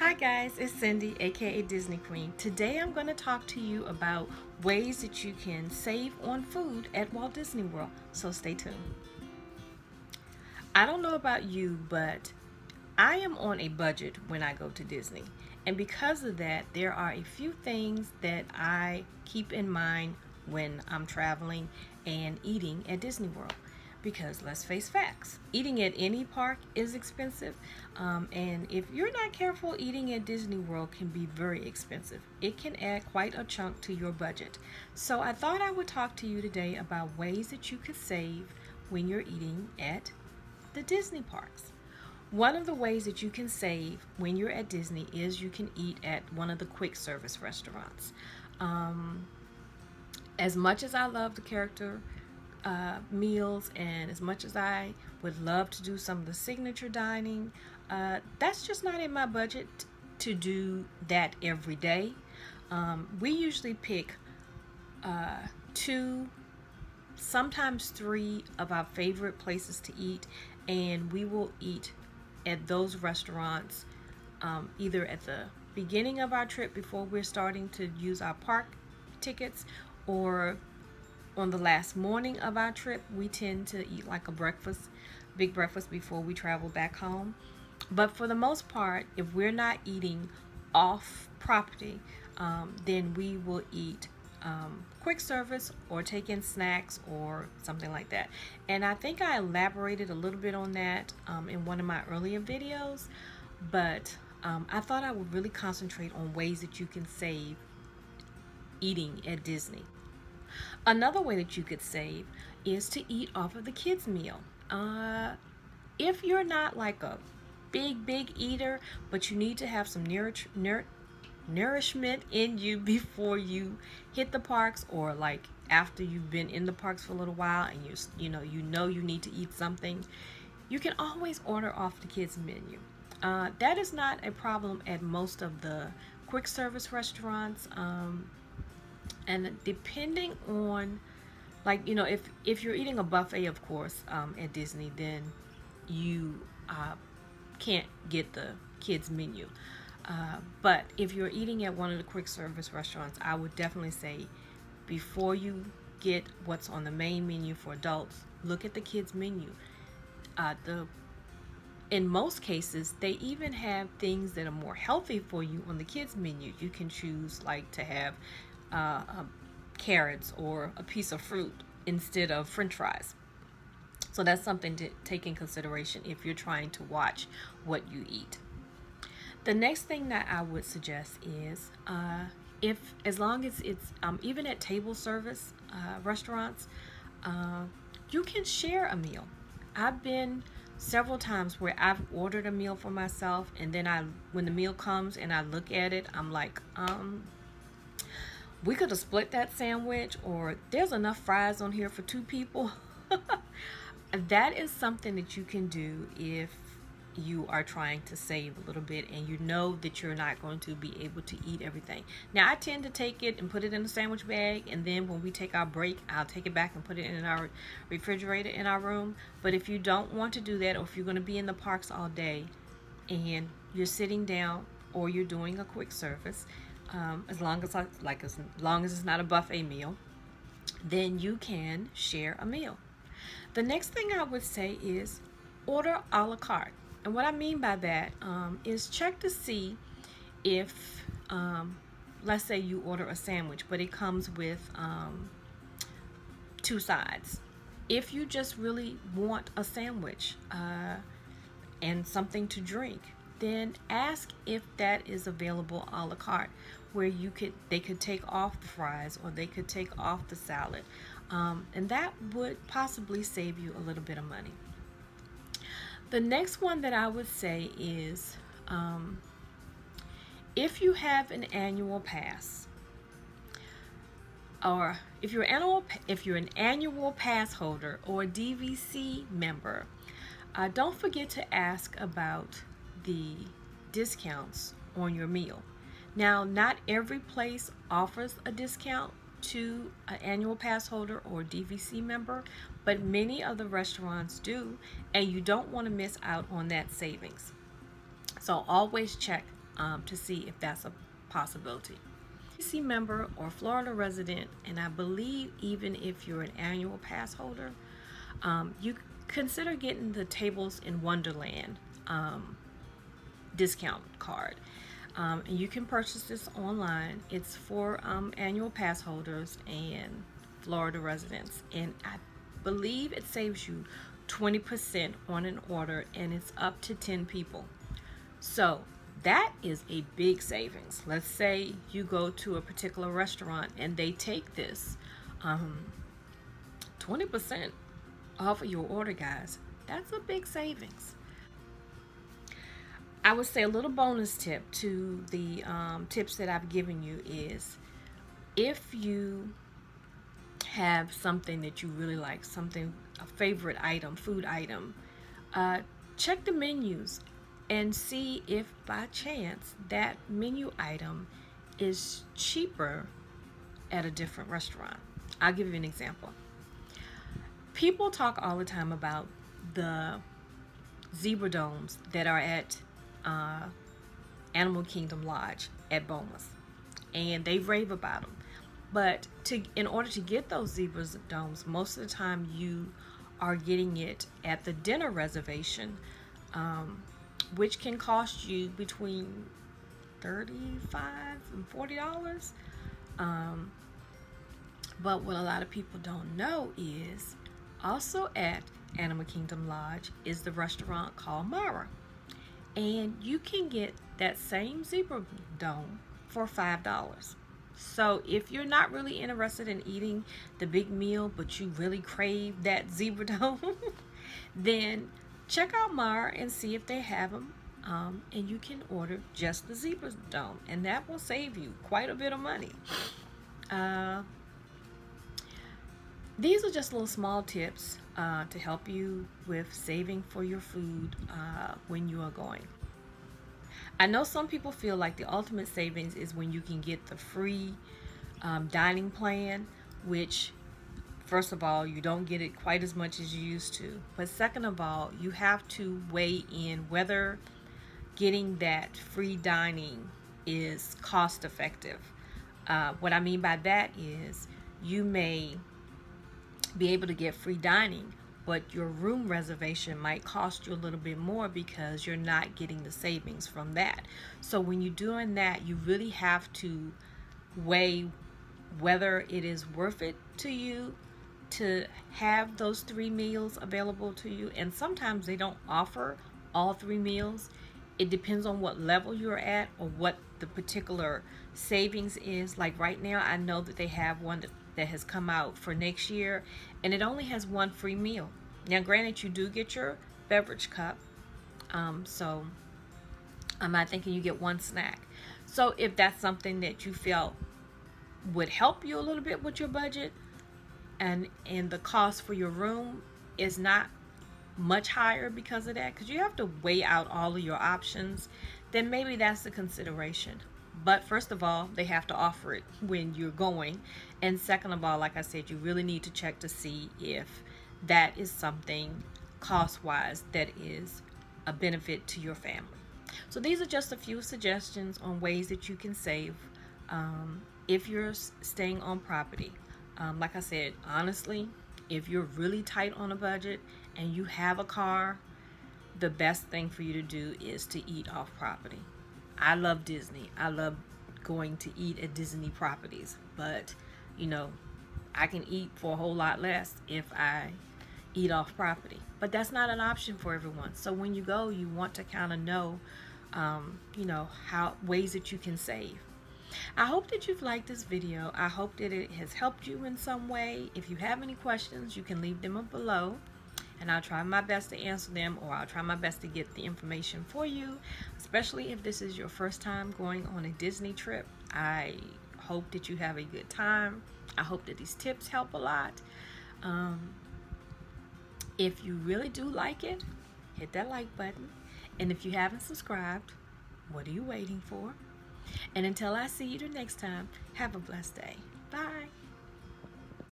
Hi guys, it's Cindy, aka Disney Queen. Today I'm going to talk to you about ways that you can save on food at Walt Disney World, so stay tuned. I don't know about you, but I am on a budget when I go to Disney. And because of that, there are a few things that I keep in mind when I'm traveling and eating at Disney World. Because let's face facts, eating at any park is expensive. And if you're not careful, eating at Disney World can be very expensive. It can add quite a chunk to your budget. So I thought I would talk to you today about ways that you could save when you're eating at the Disney parks. One of the ways that you can save when you're at Disney is you can eat at one of the quick service restaurants. As much as I love the character meals, and as much as I would love to do some of the signature dining, that's just not in my budget to do that every day. We usually pick two, sometimes three of our favorite places to eat, and we will eat at those restaurants either at the beginning of our trip before we're starting to use our park tickets, or on the last morning of our trip. We tend to eat like a big breakfast before we travel back home. But for the most part, if we're not eating off property, then we will eat quick service or take in snacks or something like that. And I think I elaborated a little bit on that in one of my earlier videos, but I thought I would really concentrate on ways that you can save eating at Disney. Another way that you could save is to eat off of the kids' meal. If you're not like a big eater, but you need to have some nourishment in you before you hit the parks, or like after you've been in the parks for a little while and you need to eat something, you can always order off the kids' menu. That is not a problem at most of the quick service restaurants. And depending on, if you're eating a buffet, of course, at Disney, then you can't get the kids menu. But if you're eating at one of the quick service restaurants, I would definitely say before you get what's on the main menu for adults, look at the kids menu. In most cases, they even have things that are more healthy for you on the kids menu. You can choose like to have carrots or a piece of fruit instead of french fries. So that's something to take in consideration if you're trying to watch what you eat. The next thing that I would suggest is as long as it's even at table service restaurants, you can share a meal. I've been several times where I've ordered a meal for myself, and then when the meal comes and I look at it, I'm like, we could have split that sandwich, or there's enough fries on here for two people. That is something that you can do if you are trying to save a little bit and you know that you're not going to be able to eat everything. Now, I tend to take it and put it in a sandwich bag, and then when we take our break, I'll take it back and put it in our refrigerator in our room. But if you don't want to do that, or if you're going to be in the parks all day and you're sitting down or you're doing a quick service, as long as it's not a buffet meal, then you can share a meal. The next thing I would say is order a la carte. And what I mean by that is check to see if, let's say you order a sandwich, but it comes with two sides. If you just really want a sandwich and something to drink, then ask if that is available a la carte, where they could take off the fries or they could take off the salad, and that would possibly save you a little bit of money. The next one that I would say is if you have an annual pass, or if you're an annual pass holder or a DVC member, don't forget to ask about the discounts on your meal. Now, not every place offers a discount to an annual pass holder or DVC member, but many of the restaurants do, and you don't want to miss out on that savings. So always check to see if that's a possibility. DC member or Florida resident, and I believe even if you're an annual pass holder, you consider getting the Tables in Wonderland discount card. And you can purchase this online. It's for annual pass holders and Florida residents, and I believe it saves you 20% on an order, and it's up to 10 people. So that is a big savings. Let's say you go to a particular restaurant and they take this 20% off of your order, guys. That's a big savings. I would say a little bonus tip to the tips that I've given you is, if you have something that you really like, a favorite item, food item, check the menus and see if by chance that menu item is cheaper at a different restaurant. I'll give you an example. People talk all the time about the zebra domes that are at Animal Kingdom Lodge at Bomas, and they rave about them. But in order to get those zebra domes, most of the time you are getting it at the dinner reservation, which can cost you between $35 and $40. But what a lot of people don't know is also at Animal Kingdom Lodge is the restaurant called Mara. And you can get that same zebra dome for $5. So if you're not really interested in eating the big meal, but you really crave that zebra dome, then check out Mara and see if they have them. And you can order just the zebra dome, and that will save you quite a bit of money. These are just little small tips to help you with saving for your food when you are going. I know some people feel like the ultimate savings is when you can get the free dining plan, which, first of all, you don't get it quite as much as you used to. But second of all, you have to weigh in whether getting that free dining is cost effective. What I mean by that is, you may be able to get free dining, but your room reservation might cost you a little bit more because you're not getting the savings from that. So when you're doing that, you really have to weigh whether it is worth it to you to have those 3 meals available to you. And sometimes they don't offer all 3 meals. It depends on what level you're at or what the particular savings is. Like right now, I know that they have one that has come out for next year, and it only has 1 free meal. Now granted, you do get your beverage cup, so I'm not thinking you get 1 snack. So if that's something that you felt would help you a little bit with your budget, and the cost for your room is not much higher because of that, because you have to weigh out all of your options, then maybe that's the consideration. But first of all, they have to offer it when you're going, and second of all, like I said, you really need to check to see if that is something cost-wise that is a benefit to your family. So these are just a few suggestions on ways that you can save if you're staying on property. Like I said, honestly, if you're really tight on a budget and you have a car, the best thing for you to do is to eat off property. I love Disney. I love going to eat at Disney properties, but you know, I can eat for a whole lot less if I eat off property. But that's not an option for everyone. So when you go, you want to kind of know, how ways that you can save. I hope that you've liked this video. I hope that it has helped you in some way. If you have any questions, you can leave them up below, and I'll try my best to answer them, or I'll try my best to get the information for you, especially if this is your first time going on a Disney trip. I hope that you have a good time. I hope that these tips help a lot. If you really do like it, hit that like button. And if you haven't subscribed, what are you waiting for? And until I see you the next time, have a blessed day.